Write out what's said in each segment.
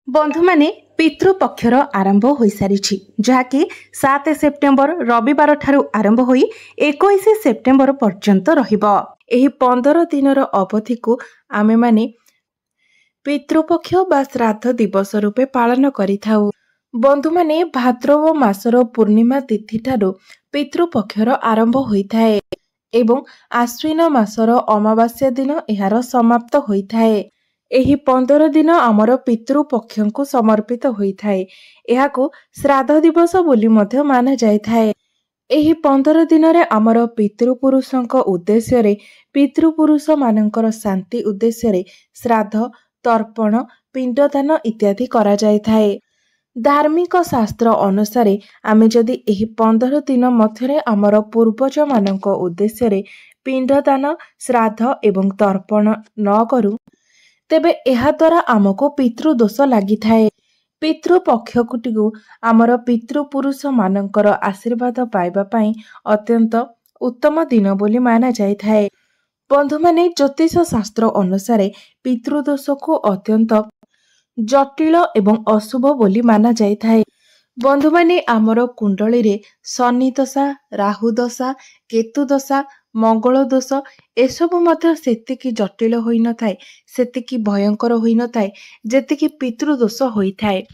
बंधु माने पितृपक्षर आरंभ हो सारी जहाँकि 7 सेप्टेम्बर रविवार ठारू आरंभ हो 21 सेप्टेम्बर पर्यंत रहिबो। एही 15 दिनर अवधि को आमे माने पितृपक्ष बा श्राद्ध दिवस रूपे पालन करिथाउ। बंधु माने भाद्रव मासर पूर्णिमा तिथि ठारू पितृपक्षर आरंभ होइथाए एवं आश्विन मासर अमावास्या दिन एहार समाप्त होइथाए। एही 15 दिन आमर पितृपक्ष को समर्पित होइथाए। एहाकु श्राद्ध दिवस बोली मध्य माना जाइथाए। एही 15 दिन रे आमर पितृपुरुषंक उद्देश्य रे पितृपुरुष मानकर शांति उद्देश्य रे श्राद्ध तर्पण पिंडदान इत्यादि करा जाइथाए। धार्मिक शास्त्र अनुसार आमे जदि एही 15 दिन मध्यरे आमर पूर्वज मानक उद्देश्य रे पिंडदान श्राद्ध एवं तर्पण न करू तेबे एहा द्वारा आमको पितृदोष लागिथाए। पितृपक्षकुटिकु आमर पितृपुरुष मानकर आशीर्वाद पाइबा पाई अत्यंत उत्तम दिन बोली माना जाइथाए। बंधु माने ज्योतिष शास्त्र अनुसार पितृदोष को अत्यंत जटिल एवं अशुभ बोली माना जाइथाए। बंधु माने आमर कुंडली रे शनि दशा राहु दशा केतु दशा मंगल दोष एसबु मध्य सेतिकी जटिल होई न थाए सेतिकी भयंकर होई न थाए जेतिकी पितृदोष होई थाए।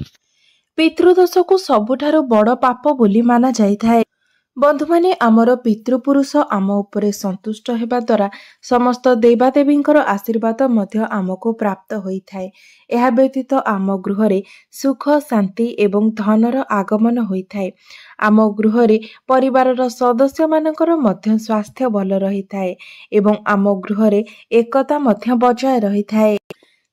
पितृदोष को सबुठारो बड़ पाप बोली माना जाइथाए। बंधु माने आमर पितृपुरुष आम उपरे संतुष्ट हेबा द्वारा समस्त देवादेवींकर आशीर्वाद मध्य आमको प्राप्त होइथाए। एहा व्यतीत आम गृहरे सुख शांति एवं धनर आगमन होइथाए। आम गृहरे परिवारर सदस्य मानकर मध्य स्वास्थ्य भल रहिथाए एवं आम गृहरे एकता मध्य बजाय रहिथाए।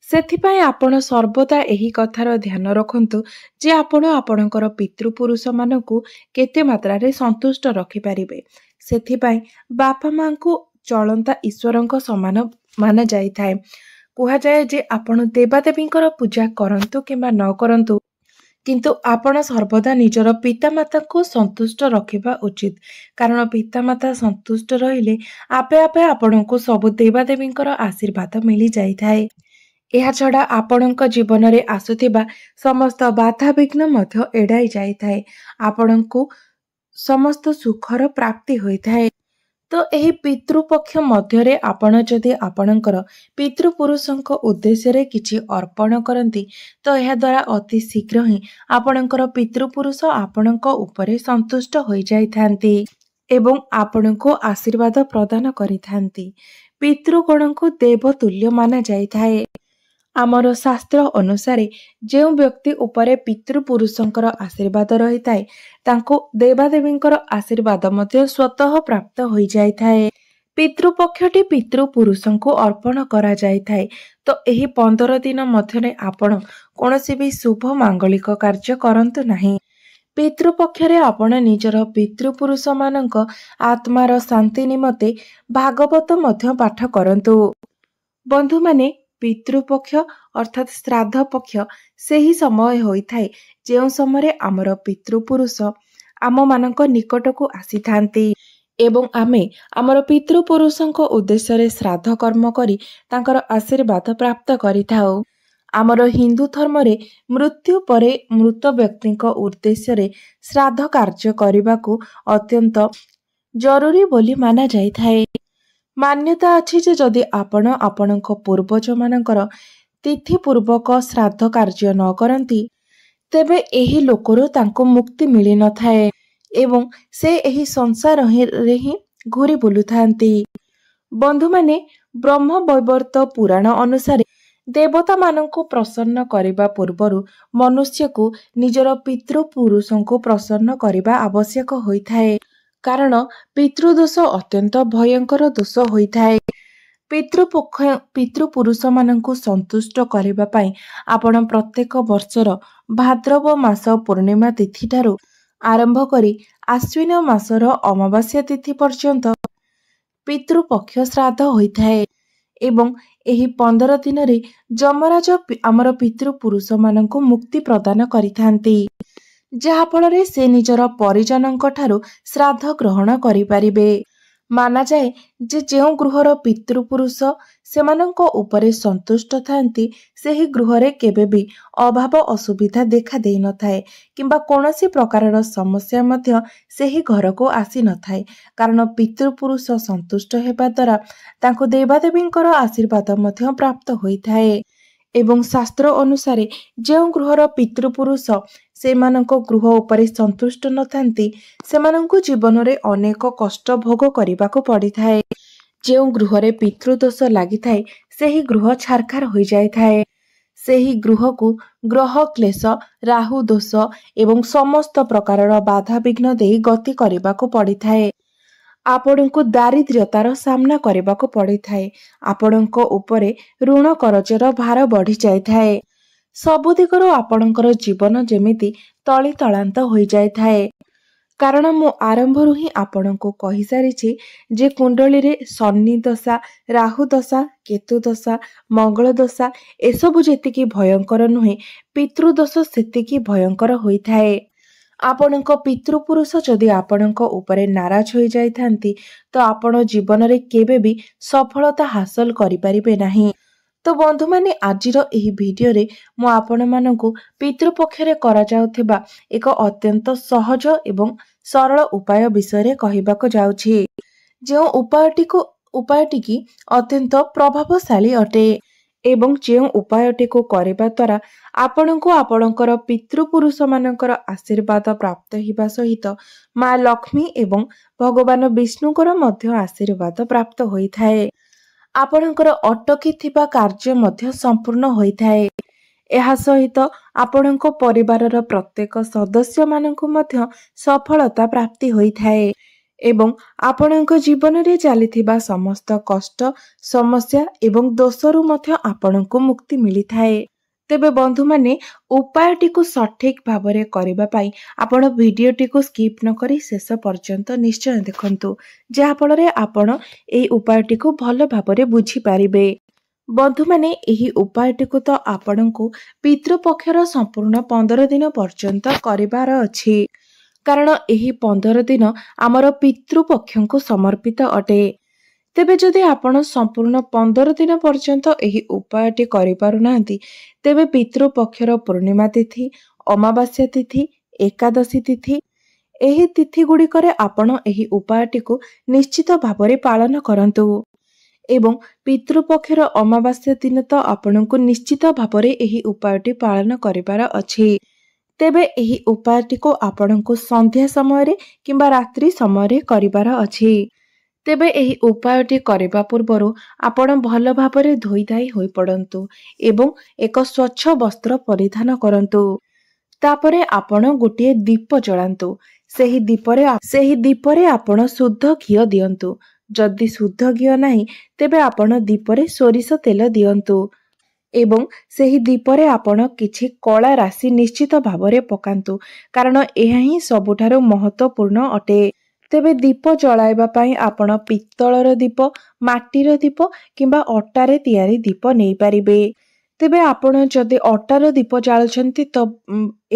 सेथिपाई आपण सर्वदा एही कथार ध्यान रखंतु जे आपण आपणकर पितृपुरुष मानकु केते मात्रारे संतुष्ट रखि पारिबे। सेथिपाई बापा मां को चलंता ईश्वरंक समान माना जाइथाए। कुहा जाए जे आपण देवादेवींकर पूजा करंतु किंबा न करंतु किंतु आपण सर्वदा निजर पितामाता को संतुष्ट रखिबा उचित। कारण पितामाता संतुष्ट रहिले आपे आपे आपणको सब देवादेवींकर आशीर्वाद मिली जाइथाए। एहा छड़ा आपणक जीवन रे आसुथिबा समस्त बाधा विघ्न मध्य एड़ाई जाइथाए। आपणको समस्त सुखर प्राप्ति होइथाए। तो एही पितृपक्ष मध्यरे आपण जदि आपणकर पितृपुरुषंक उद्देश्य रे किछि अर्पण करंती तो एहा द्वारा अति शीघ्र ही आपणकर पितृपुरुष आपणक उपरे संतुष्ट होई जाइथांती एवं आपणको आशीर्वाद प्रदान करिथांती। पितृगणको देवतुल्य माना जाइथाए। आमर शास्त्र अनुसार जो व्यक्ति उपरे पितृपुरुषंकर आशीर्वाद रही थाए तांको देवादेवींकर आशीर्वाद मध्य स्वतः प्राप्त होई जाइथाए। पितृपक्षटी पितृपुरुषंको अर्पण करा जाइथाए। तो एही 15 दिन मध्यरे आपण कोनोसी भी शुभ मांगलिक कार्य करंतु नाही। पितृपक्षरे आपण निजर पितृपुरुष मानक आत्मार शांति निमते भागवत मध्य पाठ करंतु। बंधु माने पितृपक्ष अर्थात श्राद्ध पक्ष सेही समय होइथाए जेउ समय आमर पितृपुरुष आम मानक निकट को आसीथांती एवं आमे आमर पितृपुरुषंक उद्देश्य रे श्राद्ध कर्म करी तांकर आशीर्वाद प्राप्त करिथाउ। आमर हिंदू धर्म रे मृत्यु परे मृत व्यक्तिंक उद्देश्य रे श्राद्ध कार्य करिबाकू अत्यंत जरूरी बोली माना जाइथाए। मान्यता अछि जे जदि आपण आपणक पूर्वज मानकर तिथि पूर्वक श्राद्ध कार्य न करंती तेबे एही लोकरो तांको मुक्ति मिली न थाए एवं से एही संसार रे ही घुरी बुलुथांती। बंधु माने ब्रह्म वैवर्त पुराण अनुसार देवता माननको प्रसन्न करिबा पूर्वरु मनुष्य को निजर पितृपुरुषंको प्रसन्न करिबा आवश्यक होइथाए। कारण पितृदोष अत्यंत भयंकर दोष होइथाए। पितृपुरुष माननको संतुष्ट करिबा पाई आपण प्रत्येक वर्षर भाद्रव मास पूर्णिमा तिथि ठारू आरंभ करी आश्विन मासर अमावास्या तिथि पर्यंत पितृपक्ष श्राद्ध होइथाए एवं एही 15 दिन रे जमराज आमर पितृपुरुष माननको मुक्ति प्रदान करिथांती जहा फल रे से निजर परिजनଙ୍କ ଠାରୁ श्राद्ध ग्रहण करि पारिबे। ମାନାଯାଏ ଯେ ଯେଉଁ ଗୃହର ପିତୃପୁରୁଷ ସେମାନଙ୍କ ଉପରେ ସନ୍ତୁଷ୍ଟ ଥାନ୍ତି ସେହି ଗୃହରେ କେବେ ବି ଅଭାବ ଅସୁବିଧା ଦେଖା ଦେଇନଥାଏ କିମ୍ବା କୌଣସି ପ୍ରକାରର ସମସ୍ୟା ମଧ୍ୟ ସେହି ଘରକୁ ଆସିନଥାଏ। କାରଣ ପିତୃପୁରୁଷ ସନ୍ତୁଷ୍ଟ ହେବା ଦ୍ୱାରା ତାଙ୍କୁ ଦେବାଦେବୀଙ୍କର ଆଶୀର୍ବାଦ ମଧ୍ୟ ପ୍ରାପ୍ତ ହୋଇଥାଏ। ଏବଂ ଶାସ୍ତ୍ର ଅନୁସାରେ ଯେଉଁ ଗୃହର ପିତୃପୁରୁଷ ସେମାନଙ୍କ ଗୃହ ଉପରେ ସନ୍ତୁଷ୍ଟ ନଥାନ୍ତି ସେମାନଙ୍କୁ ଜୀବନରେ ଅନେକ କଷ୍ଟ ଭୋଗ କରିବାକୁ ପଡ଼ିଥାଏ। ଯେଉଁ ଗୃହରେ ପିତୃଦୋଷ ଲାଗିଥାଏ ସେହି ଗୃହ ଛାରଖାର ହୋଇଯାଇଥାଏ। ସେହି ଗୃହକୁ ଗ୍ରହ କ୍ଲେଶ, ରାହୁ ଦୋଷ ଏବଂ ସମସ୍ତ ପ୍ରକାରର ବାଧାବିଘ୍ନ ଦେଇ ଗତି କରିବାକୁ ପଡ଼ିଥାଏ। ଆପଣଙ୍କୁ ଦାରିଦ୍ର୍ୟତାର ସାମ୍ନା କରିବାକୁ ପଡ଼ିଥାଏ। ଆପଣଙ୍କ ଉପରେ ଋଣ କରଜର ଭାର ବଢ଼ି ଯାଇଥାଏ। ସବୁ ଦିଗରୁ ଆପଣଙ୍କର ଜୀବନ ଯେମିତି ତଳିତଳାନ୍ତ ହୋଇଯାଇଥାଏ। କାରଣ ମୁଁ ଆରମ୍ଭରୁ ହିଁ ଆପଣଙ୍କୁ କହିସାରିଛି ଯେ କୁଣ୍ଡଳୀରେ ଶନି ଦଶା, ରାହୁ ଦଶା, କେତୁ ଦଶା, ମଙ୍ଗଳ ଦଶା ଏସବୁ ଯେତିକି ଭୟଙ୍କର ନୁହେଁ ପିତୃଦୋଷ ସେତିକି ଭୟଙ୍କର ହୋଇଥାଏ। ଆପଣଙ୍କ ପିତୃପୁରୁଷ ଯଦି ଆପଣଙ୍କ ଉପରେ ନାରାଜ ହୋଇଯାଇଥାନ୍ତି ତ ଆପଣ ଜୀବନରେ କେବେ ବି ସଫଳତା ହାସଲ କରିପାରିବେ ନାହିଁ। ତ ବନ୍ଧୁମାନେ ଆଜିର ଏହି ଭିଡିଓରେ ମୁଁ ଆପଣମାନଙ୍କୁ ପିତୃପକ୍ଷରେ କରାଯାଉଥିବା ଏକ ଅତ୍ୟନ୍ତ ସହଜ ଏବଂ ସରଳ ଉପାୟ ବିଷୟରେ କହିବାକୁ ଯାଉଛି। ଯେଉଁ ଉପାୟଟିକି ଅତ୍ୟନ୍ତ ପ୍ରଭାବଶାଳୀ ଅଟେ ଏବଂ ଯେଉଁ ଉପାୟଟିକୁ କରିବା ଦ୍ୱାରା ଆପଣଙ୍କୁ ଆପଣଙ୍କର ପିତୃପୁରୁଷମାନଙ୍କର ଆଶୀର୍ବାଦ ପ୍ରାପ୍ତ ହେବା ସହିତ ମା ଲକ୍ଷ୍ମୀ ଏବଂ ଭଗବାନ ବିଷ୍ଣୁଙ୍କର ମଧ୍ୟ ଆଶୀର୍ବାଦ ପ୍ରାପ୍ତ ହୋଇଥାଏ। ଆପଣଙ୍କର ଅଟକି ଥିବା କାର୍ଯ୍ୟ ମଧ୍ୟ ସମ୍ପୂର୍ଣ୍ଣ ହୋଇଥାଏ। ଏହା ସହିତ ଆପଣଙ୍କ ପରିବାରର ପ୍ରତ୍ୟେକ ସଦସ୍ୟମାନଙ୍କୁ ମଧ୍ୟ ସଫଳତା ପ୍ରାପ୍ତି ହୋଇଥାଏ ଏବଂ ଆପଣଙ୍କ ଜୀବନରେ ଚାଲିଥିବା ସମସ୍ତ କଷ୍ଟ, ସମସ୍ୟା ଏବଂ ଦୋଷରୁ ମଧ୍ୟ ଆପଣଙ୍କୁ ମୁକ୍ତି ମିଳିଥାଏ। ତେବେ ବନ୍ଧୁମାନେ ଉପାୟଟିକୁ ସଠିକ ଭାବରେ କରିବା ପାଇଁ ଆପଣ ଭିଡିଓଟିକୁ ସ୍କିପ୍ ନ କରି ଶେଷ ପର୍ଯ୍ୟନ୍ତ ନିଶ୍ଚୟ ଦେଖନ୍ତୁ, ଯାହାଫଳରେ ଆପଣ ଏହି ଉପାୟଟିକୁ ଭଲ ଭାବରେ ବୁଝିପାରିବେ। ବନ୍ଧୁମାନେ ଏହି ଉପାୟଟିକୁ ତ ଆପଣଙ୍କୁ ପିତୃପକ୍ଷର ସମ୍ପୂର୍ଣ୍ଣ 15 ଦିନ ପର୍ଯ୍ୟନ୍ତ କରିବାର ଅଛି। କାରଣ ଏହି 15 ଦିନ ଆମର ପିତୃପକ୍ଷଙ୍କୁ ସମର୍ପିତ ଅଟେ। ତେବେ ଯଦି ଆପଣ ସମ୍ପୂର୍ଣ୍ଣ 15 ଦିନ ପର୍ଯ୍ୟନ୍ତ ଏହି ଉପାୟଟି କରିପାରୁନାହାନ୍ତି ତେବେ ପିତୃପକ୍ଷର ପୂର୍ଣ୍ଣିମା ତିଥି, ଅମାବାସ୍ୟା ତିଥି, ଏକାଦଶୀ ତିଥି ଏହି ତିଥି ଗୁଡ଼ିକରେ ଆପଣ ଏହି ଉପାୟଟିକୁ ନିଶ୍ଚିତ ଭାବରେ ପାଳନ କରନ୍ତୁ। ଏବଂ ପିତୃପକ୍ଷର ଅମାବାସ୍ୟା ଦିନ ତ ଆପଣଙ୍କୁ ନିଶ୍ଚିତ ଭାବରେ ଏହି ଉପାୟଟି ପାଳନ କରିବାର ଅଛି। ତେବେ ଏହି ଉପାୟଟିକୁ ଆପଣଙ୍କୁ ସନ୍ଧ୍ୟା ସମୟରେ କିମ୍ବା ରାତ୍ରି ସମୟରେ କରିବାର ଅଛି। ତେବେ ଏହି ଉପାୟଟି କରିବା ପୂର୍ବରୁ ଆପଣ ଭଲ ଭାବରେ ଧୋଇଧାଇ ହୋଇପଡ଼ନ୍ତୁ ଏବଂ ଏକ ସ୍ୱଚ୍ଛ ବସ୍ତ୍ର ପରିଧାନ କରନ୍ତୁ। ତାପରେ ଆପଣ ଗୋଟିଏ ଦୀପ ଜଳାନ୍ତୁ। ସେହି ଦୀପରେ ଆପଣ ଶୁଦ୍ଧ ଘିଅ ଦିଅନ୍ତୁ। ଯଦି ଶୁଦ୍ଧ ଘିଅ ନାହିଁ ତେବେ ଆପଣ ଦୀପରେ ସୋରିଷ ତେଲ ଦିଅନ୍ତୁ ଏବଂ ସେହି ଦୀପରେ ଆପଣ କିଛି କଳା ରାଶି ନିଶ୍ଚିତ ଭାବରେ ପକାନ୍ତୁ, କାରଣ ଏହା ହିଁ ସବୁଠାରୁ ମହତ୍ୱପୂର୍ଣ୍ଣ ଅଟେ। ତେବେ ଦୀପ ଜଳାଇବା ପାଇଁ ଆପଣ ପିତ୍ତଳର ଦୀପ, ମାଟିର ଦୀପ କିମ୍ବା ଅଟାରେ ତିଆରି ଦୀପ ନେଇପାରିବେ। ତେବେ ଆପଣ ଯଦି ଅଟାର ଦୀପ ଜାଳୁଛନ୍ତି ତ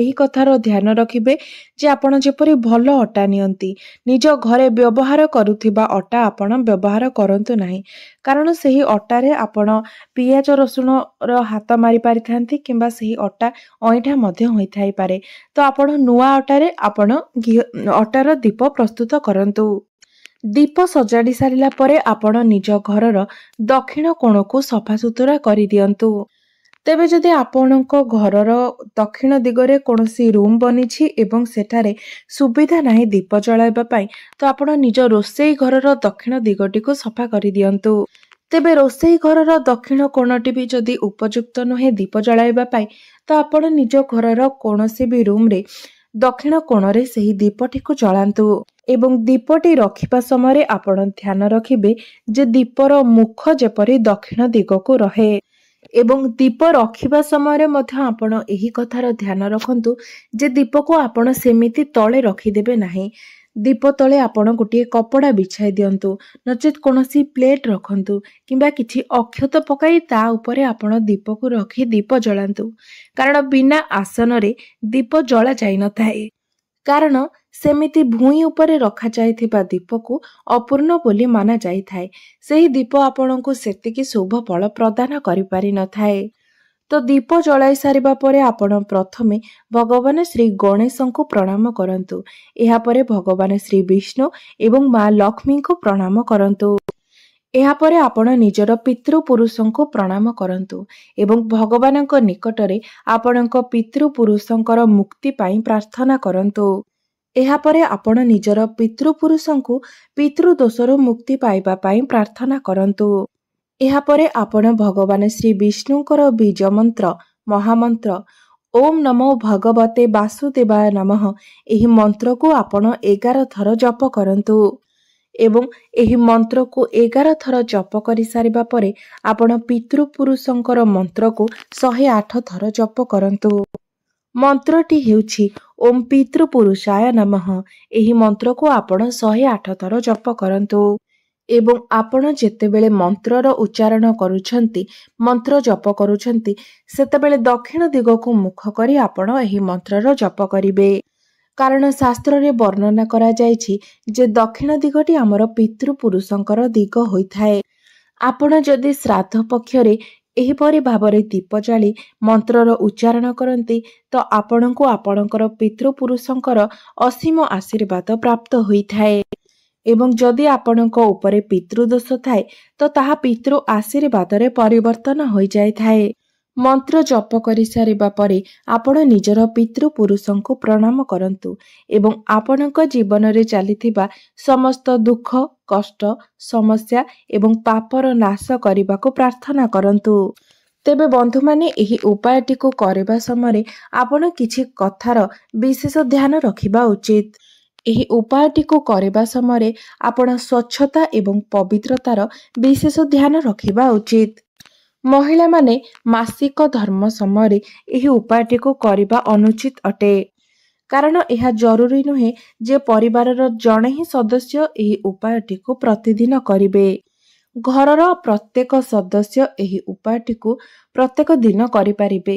ଏହି କଥାର ଧ୍ୟାନ ରଖିବେ ଯେ ଆପଣ ଯେପରି ଭଲ ଅଟା ନିଅନ୍ତି। ନିଜ ଘରେ ବ୍ୟବହାର କରୁଥିବା ଅଟା ଆପଣ ବ୍ୟବହାର କରନ୍ତୁ ନାହିଁ, କାରଣ ସେହି ଅଟାରେ ଆପଣ ପିଆଜ ରସୁଣର ହାତ ମାରି ପାରିଥାନ୍ତି କିମ୍ବା ସେହି ଅଟା ଅଇଁଠା ମଧ୍ୟ ହୋଇଥାଇପାରେ। ତ ଆପଣ ନୂଆ ଅଟାରେ ଆପଣ ଅଟାର ଦୀପ ପ୍ରସ୍ତୁତ କରନ୍ତୁ। ଦୀପ ସଜାଡ଼ି ସାରିଲା ପରେ ଆପଣ ନିଜ ଘରର ଦକ୍ଷିଣ କୋଣକୁ ସଫାସୁତୁରା କରିଦିଅନ୍ତୁ। ତେବେ ଯଦି ଆପଣଙ୍କ ଘରର ଦକ୍ଷିଣ ଦିଗରେ କୌଣସି ରୁମ୍ ବନିଛି ଏବଂ ସେଠାରେ ସୁବିଧା ନାହିଁ ଦୀପ ଜଳାଇବା ପାଇଁ ତ ଆପଣ ନିଜ ରୋଷେଇ ଘରର ଦକ୍ଷିଣ ଦିଗଟିକୁ ସଫା କରିଦିଅନ୍ତୁ। ତେବେ ରୋଷେଇ ଘରର ଦକ୍ଷିଣ କୋଣଟି ବି ଯଦି ଉପଯୁକ୍ତ ନୁହେଁ ଦୀପ ଜଳାଇବା ପାଇଁ ତ ଆପଣ ନିଜ ଘରର କୌଣସି ବି ରୁମ୍ରେ ଦକ୍ଷିଣ କୋଣରେ ସେହି ଦୀପଟିକୁ ଜଳାନ୍ତୁ ଏବଂ ଦୀପଟି ରଖିବା ସମୟରେ ଆପଣ ଧ୍ୟାନ ରଖିବେ ଯେ ଦୀପର ମୁଖ ଯେପରି ଦକ୍ଷିଣ ଦିଗକୁ ରହେ ଏବଂ ଦୀପ ରଖିବା ସମୟରେ ମଧ୍ୟ ଆପଣ ଏହି କଥାର ଧ୍ୟାନ ରଖନ୍ତୁ ଯେ ଦୀପକୁ ଆପଣ ସେମିତି ତଳେ ରଖିଦେବେ ନାହିଁ। ଦୀପ ତଳେ ଆପଣ ଗୋଟିଏ କପଡ଼ା ବିଛାଇ ଦିଅନ୍ତୁ, ନଚେତ୍ କୌଣସି ପ୍ଲେଟ୍ ରଖନ୍ତୁ କିମ୍ବା କିଛି ଅକ୍ଷତ ପକାଇ ତା ଉପରେ ଆପଣ ଦୀପକୁ ରଖି ଦୀପ ଜଳାନ୍ତୁ, କାରଣ ବିନା ଆସନରେ ଦୀପ ଜଳା ଯାଇନଥାଏ। କାରଣ ସେମିତି ଭୂଇଁ ଉପରେ ରଖାଯାଇଥିବା ଦୀପକୁ ଅପୂର୍ଣ୍ଣ ବୋଲି ମାନା ଯାଇଥାଏ। ସେହି ଦୀପ ଆପଣଙ୍କୁ ସେତିକି ଶୁଭ ଫଳ ପ୍ରଦାନ କରିପାରିନଥାଏ। ତ ଦୀପ ଜଳାଇ ସାରିବା ପରେ ଆପଣ ପ୍ରଥମେ ଭଗବାନ ଶ୍ରୀ ଗଣେଶଙ୍କୁ ପ୍ରଣାମ କରନ୍ତୁ। ଏହାପରେ ଭଗବାନ ଶ୍ରୀ ବିଷ୍ଣୁ ଏବଂ ମା ଲକ୍ଷ୍ମୀଙ୍କୁ ପ୍ରଣାମ କରନ୍ତୁ। ଏହାପରେ ଆପଣ ନିଜର ପିତୃପୁରୁଷଙ୍କୁ ପ୍ରଣାମ କରନ୍ତୁ ଏବଂ ଭଗବାନଙ୍କ ନିକଟରେ ଆପଣଙ୍କ ପିତୃପୁରୁଷଙ୍କର ମୁକ୍ତି ପାଇଁ ପ୍ରାର୍ଥନା କରନ୍ତୁ। ଏହାପରେ ଆପଣ ନିଜର ପିତୃପୁରୁଷଙ୍କୁ ପିତୃଦୋଷରୁ ମୁକ୍ତି ପାଇବା ପାଇଁ ପ୍ରାର୍ଥନା କରନ୍ତୁ। ଏହାପରେ ଆପଣ ଭଗବାନ ଶ୍ରୀ ବିଷ୍ଣୁଙ୍କର ବୀଜ ମନ୍ତ୍ର ମହାମନ୍ତ୍ର ଓମ୍ ନମୋ ଭଗବତେ ବାସୁଦେବାୟ ନମଃ ଏହି ମନ୍ତ୍ରକୁ ଆପଣ 11 ଥର ଜପ କରନ୍ତୁ ଏବଂ ଏହି ମନ୍ତ୍ରକୁ 11 ଥର ଜପ କରିସାରିବା ପରେ ଆପଣ ପିତୃପୁରୁଷଙ୍କର ମନ୍ତ୍ରକୁ 108 ଥର ଜପ କରନ୍ତୁ। ମନ୍ତ୍ରଟି ହେଉଛି ଓମ୍ ପିତୃପୁରୁଷାୟ ନମଃ। ଏହି ମନ୍ତ୍ରକୁ ଆପଣ 108 ଥର ଜପ କରନ୍ତୁ ଏବଂ ଆପଣ ଯେତେବେଳେ ମନ୍ତ୍ରର ଉଚ୍ଚାରଣ କରୁଛନ୍ତି ମନ୍ତ୍ର ଜପ କରୁଛନ୍ତି ସେତେବେଳେ ଦକ୍ଷିଣ ଦିଗକୁ ମୁଖ କରି ଆପଣ ଏହି ମନ୍ତ୍ରର ଜପ କରିବେ। କାରଣ ଶାସ୍ତ୍ରରେ ବର୍ଣ୍ଣନା କରାଯାଇଛି ଯେ ଦକ୍ଷିଣ ଦିଗଟି ଆମର ପିତୃପୁରୁଷଙ୍କର ଦିଗ ହୋଇଥାଏ। ଆପଣ ଯଦି ଶ୍ରାଦ୍ଧ ପକ୍ଷରେ ଏହିପରି ଭାବରେ ଦୀପ ଜାଳି ମନ୍ତ୍ରର ଉଚ୍ଚାରଣ କରନ୍ତି ତ ଆପଣଙ୍କୁ ଆପଣଙ୍କର ପିତୃପୁରୁଷଙ୍କର ଅସୀମ ଆଶୀର୍ବାଦ ପ୍ରାପ୍ତ ହୋଇଥାଏ ଏବଂ ଯଦି ଆପଣଙ୍କ ଉପରେ ପିତୃଦୋଷ ଥାଏ ତ ତାହା ପିତୃ ଆଶୀର୍ବାଦରେ ପରିବର୍ତ୍ତନ ହୋଇଯାଇଥାଏ। ମନ୍ତ୍ର ଜପ କରିସାରିବା ପରେ ଆପଣ ନିଜର ପିତୃପୁରୁଷଙ୍କୁ ପ୍ରଣାମ କରନ୍ତୁ ଏବଂ ଆପଣଙ୍କ ଜୀବନରେ ଚାଲିଥିବା ସମସ୍ତ ଦୁଃଖ କଷ୍ଟ ସମସ୍ୟା ଏବଂ ପାପର ନାଶ କରିବାକୁ ପ୍ରାର୍ଥନା କରନ୍ତୁ। ତେବେ ବନ୍ଧୁମାନେ ଏହି ଉପାୟଟିକୁ କରିବା ସମୟରେ ଆପଣ କିଛି କଥାର ବିଶେଷ ଧ୍ୟାନ ରଖିବା ଉଚିତ। ଏହି ଉପାୟଟିକୁ କରିବା ସମୟରେ ଆପଣ ସ୍ୱଚ୍ଛତା ଏବଂ ପବିତ୍ରତାର ବିଶେଷ ଧ୍ୟାନ ରଖିବା ଉଚିତ। ମହିଳାମାନେ ମାସିକ ଧର୍ମ ସମୟରେ ଏହି ଉପାୟଟିକୁ କରିବା ଅନୁଚିତ ଅଟେ। କାରଣ ଏହା ଜରୁରୀ ନୁହେଁ ଯେ ପରିବାରର ଜଣେ ହିଁ ସଦସ୍ୟ ଏହି ଉପାୟଟିକୁ ପ୍ରତିଦିନ କରିବେ। ଘରର ପ୍ରତ୍ୟେକ ସଦସ୍ୟ ଏହି ଉପାୟଟିକୁ ପ୍ରତ୍ୟେକ ଦିନ କରିପାରିବେ।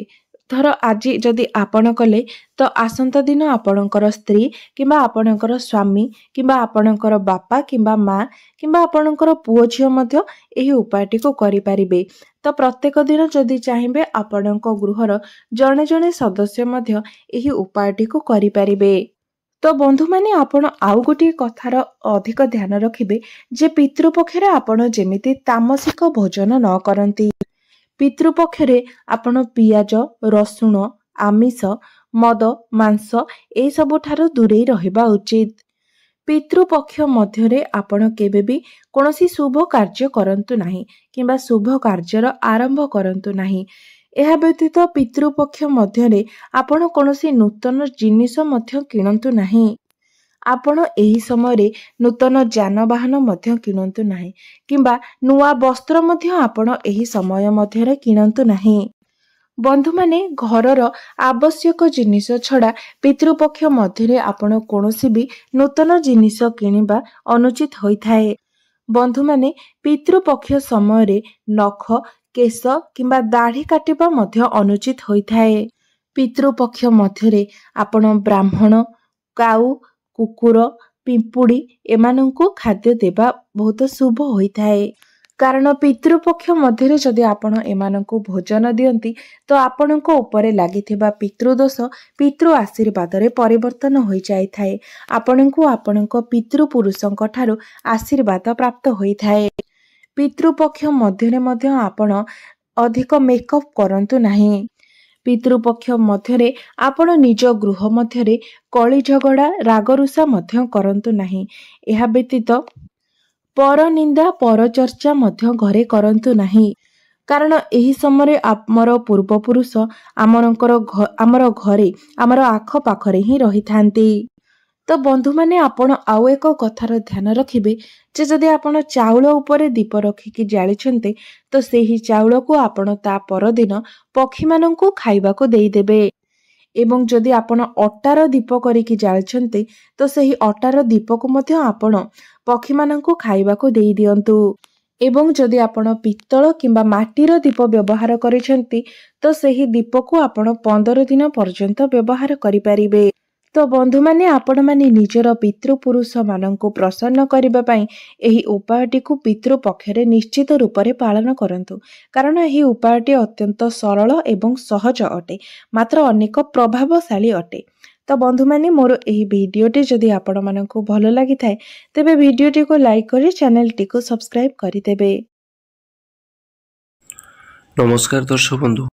ଧର ଆଜି ଯଦି ଆପଣ କଲେ ତ ଆସନ୍ତା ଦିନ ଆପଣଙ୍କର ସ୍ତ୍ରୀ କିମ୍ବା ଆପଣଙ୍କର ସ୍ୱାମୀ କିମ୍ବା ଆପଣଙ୍କର ବାପା କିମ୍ବା ମା କିମ୍ବା ଆପଣଙ୍କର ପୁଅ ଝିଅ ମଧ୍ୟ ଏହି ଉପାୟଟିକୁ କରିପାରିବେ। ତ ପ୍ରତ୍ୟେକ ଦିନ ଯଦି ଚାହିଁବେ ଆପଣଙ୍କ ଗୃହର ଜଣେ ଜଣେ ସଦସ୍ୟ ମଧ୍ୟ ଏହି ଉପାୟଟିକୁ କରିପାରିବେ। ତ ବନ୍ଧୁମାନେ ଆପଣ ଆଉ ଗୋଟିଏ କଥାର ଅଧିକ ଧ୍ୟାନ ରଖିବେ ଯେ ପିତୃପକ୍ଷରେ ଆପଣ ଯେମିତି ତାମସିକ ଭୋଜନ ନ କରନ୍ତି। ପିତୃପକ୍ଷରେ ଆପଣ ପିଆଜ ରସୁଣ ଆମିଷ ମଦ ମାଂସ ଏସବୁ ଠାରୁ ଦୂରେଇ ରହିବା ଉଚିତ। ପିତୃପକ୍ଷ ମଧ୍ୟରେ ଆପଣ କେବେ ବି କୌଣସି ଶୁଭ କାର୍ଯ୍ୟ କରନ୍ତୁ ନାହିଁ କିମ୍ବା ଶୁଭ କାର୍ଯ୍ୟର ଆରମ୍ଭ କରନ୍ତୁ ନାହିଁ। ଏହା ବ୍ୟତୀତ ପିତୃପକ୍ଷ ମଧ୍ୟରେ ଆପଣ କୌଣସି ନୂତନ ଜିନିଷ ମଧ୍ୟ କିଣନ୍ତୁ ନାହିଁ। ଆପଣ ଏହି ସମୟରେ ନୂତନ ଯାନବାହନ ମଧ୍ୟ କିଣନ୍ତୁ ନାହିଁ କିମ୍ବା ନୂଆ ବସ୍ତ୍ର ମଧ୍ୟ ଆପଣ ଏହି ସମୟ ମଧ୍ୟରେ କିଣନ୍ତୁ ନାହିଁ। ବନ୍ଧୁମାନେ ଘରର ଆବଶ୍ୟକ ଜିନିଷ ଛଡ଼ା ପିତୃପକ୍ଷ ମଧ୍ୟରେ ଆପଣ କୌଣସି ବି ନୂତନ ଜିନିଷ କିଣିବା ଅନୁଚିତ ହୋଇଥାଏ। ବନ୍ଧୁମାନେ ପିତୃପକ୍ଷ ସମୟରେ ନଖ କେଶ କିମ୍ବା ଦାଢ଼ି କାଟିବା ମଧ୍ୟ ଅନୁଚିତ ହୋଇଥାଏ। ପିତୃପକ୍ଷ ମଧ୍ୟରେ ଆପଣ ବ୍ରାହ୍ମଣ କାଉ କୁକୁର ପିମ୍ପୁଡ଼ି ଏମାନଙ୍କୁ ଖାଦ୍ୟ ଦେବା ବହୁତ ଶୁଭ ହୋଇଥାଏ। କାରଣ ପିତୃପକ୍ଷ ମଧ୍ୟରେ ଯଦି ଆପଣ ଏମାନଙ୍କୁ ଭୋଜନ ଦିଅନ୍ତି ତ ଆପଣଙ୍କ ଉପରେ ଲାଗିଥିବା ପିତୃଦୋଷ ପିତୃ ଆଶୀର୍ବାଦରେ ପରିବର୍ତ୍ତନ ହୋଇଯାଇଥାଏ। ଆପଣଙ୍କୁ ଆପଣଙ୍କ ପିତୃପୁରୁଷଙ୍କ ଠାରୁ ଆଶୀର୍ବାଦ ପ୍ରାପ୍ତ ହୋଇଥାଏ। ପିତୃପକ୍ଷ ମଧ୍ୟରେ ମଧ୍ୟ ଆପଣ ଅଧିକ ମେକଅପ୍ କରନ୍ତୁ ନାହିଁ। ପିତୃପକ୍ଷ ମଧ୍ୟରେ ଆପଣ ନିଜ ଗୃହ ମଧ୍ୟରେ କଳି ଝଗଡ଼ା ରାଗରୁଷା ମଧ୍ୟ କରନ୍ତୁ ନାହିଁ। ଏହା ବ୍ୟତୀତ ପରନିନ୍ଦା ପରଚର୍ଚ୍ଚା ମଧ୍ୟ ଘରେ କରନ୍ତୁ ନାହିଁ। କାରଣ ଏହି ସମୟରେ ଆମର ପୂର୍ବପୁରୁଷ ଆମର ଘରେ ଆମର ଆଖପାଖରେ ହିଁ ରହିଥାନ୍ତି। ତ ବନ୍ଧୁମାନେ ଆପଣ ଆଉ ଏକ କଥାର ଧ୍ୟାନ ରଖିବେ ଯେ ଯଦି ଆପଣ ଚାଉଳ ଉପରେ ଦୀପ ରଖିକି ଜାଳିଛନ୍ତି ତ ସେହି ଚାଉଳକୁ ଆପଣ ତା ପରଦିନ ପକ୍ଷୀମାନଙ୍କୁ ଖାଇବାକୁ ଦେଇଦେବେ ଏବଂ ଯଦି ଆପଣ ଅଟାର ଦୀପ କରିକି ଜାଳିଛନ୍ତି ତ ସେହି ଅଟାର ଦୀପକୁ ମଧ୍ୟ ଆପଣ ପକ୍ଷୀମାନଙ୍କୁ ଖାଇବାକୁ ଦେଇଦିଅନ୍ତୁ। ଏବଂ ଯଦି ଆପଣ ପିତ୍ତଳ କିମ୍ବା ମାଟିର ଦୀପ ବ୍ୟବହାର କରିଛନ୍ତି ତ ସେହି ଦୀପକୁ ଆପଣ 15 ଦିନ ପର୍ଯ୍ୟନ୍ତ ବ୍ୟବହାର କରିପାରିବେ। तो बंधु माने आपण माने निजर पितृपुरुष माननकु प्रसन्न करबा पई एही उपायटी को पितृ पक्षरे निश्चित रूप से पालन करंतु कारण एही उपायटी अत्यंत सरल एवं सहज अटे मात्र अनेक प्रभावशाली अटे। तो बंधु माने मोर एही भिडियोटी जदि आपण माननकु भलो लागि थाए तेबे भिडियोटी को लाइक करी चैनल टी को सब्सक्राइब करि देबे। नमस्कार दर्शक बंधु।